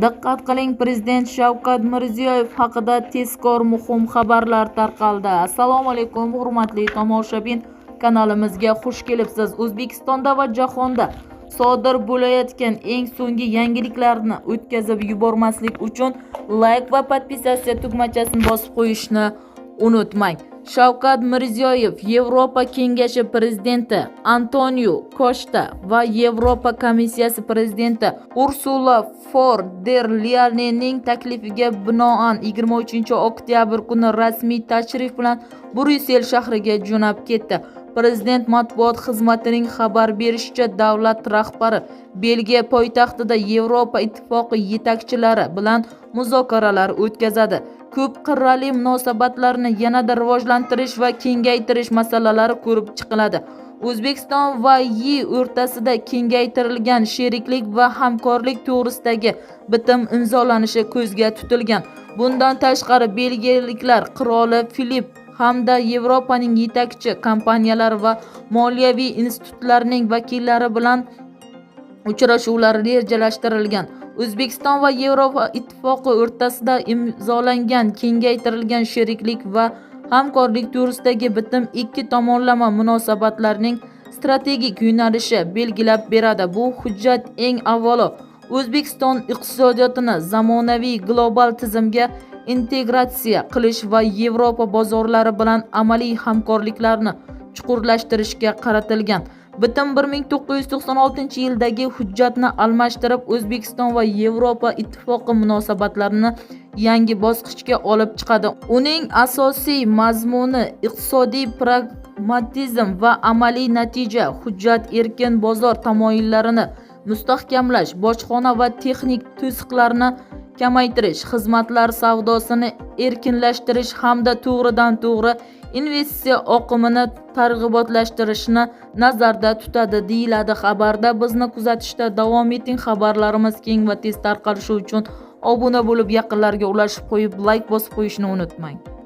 Diqqat qiling, Prezident Shavkat Mirziyoyev haqida tezkor muhim xabarlar tarqaldi. Assalomu alaykum, hurmatli tomoshabin, kanalimizga xush kelibsiz. O'zbekistonda va jahonda sodir bo'layotgan eng so'nggi yangiliklarni o'tkazib yubormaslik uchun like va podpisatsiya tugmachasini bosib qo'yishni unutmang. Shavkat Mirziyoyev Yevropa Kengashi prezidenti Antonio Kosta va Yevropa komissiyasi prezidenti Ursula von der Leyenning taklifiga binoan 23-oktyabr kuni rasmiy tashrif bilan Bryussel shahriga jo'nab ketdi. Prezident matbuot xizmatining xabar berishicha, davlat rahbari Belgiya poytaxtida Yevropa ittifoqi yetakchilari bilan muzokaralar o'tkazadi. Ko'p qirrali munosabatlarni yanada rivojlantirish va kengaytirish masalalari ko'rib chiqiladi. O'zbekiston va YI o'rtasida kengaytirilgan sheriklik va hamkorlik to'g'risidagi bitim imzolanishi ko'zda tutilgan. Bundan tashqari, belgiyaliklar qiroli Filip hamda Yevropaning yetakchi kompaniyalari va moliyaviy institutlarining vakillari bilan uchrashuvlar rejalashtirilgan. O'zbekiston va Yevropa ittifoqi o'rtasida imzolangan kengaytirilgan sheriklik va hamkorlik to'g'risidagi bitim ikki tomonlama munosabatlarning strategik yo'nalishi belgilab beradi. Bu hujjat eng avvalo O'zbekiston iqtisodiyotini zamonaviy global tizimga integratsiya qilish va Yevropa bozorlari bilan amaliy hamkorliklarni chuqurlashtirishga qaratilgan. Bitim 1996-yildagi hujjatni almashtirib, O'zbekiston va Yevropa ittifoqi munosabatlarini yangi bosqichga olib chiqadi. Uning asosiy mazmuni iqtisodiy pragmatizm va amaliy natija. Hujjat erkin bozor tamoyillarini mustahkamlash, bojxona va texnik to'siqlarni kamaytirish, xizmatlar savdosini erkinlashtirish hamda to'g'ridan-to'g'ri investitsiya oqimini targ'ibotlashtirishni nazarda tutadi, deyiladi xabarda. Bizni kuzatishda davom eting. Xabarlarimiz keng va tez tarqalishi uchun obuna bo'lib, yaqinlarga ulashib qo'yib, like bosib qo'yishni unutmang.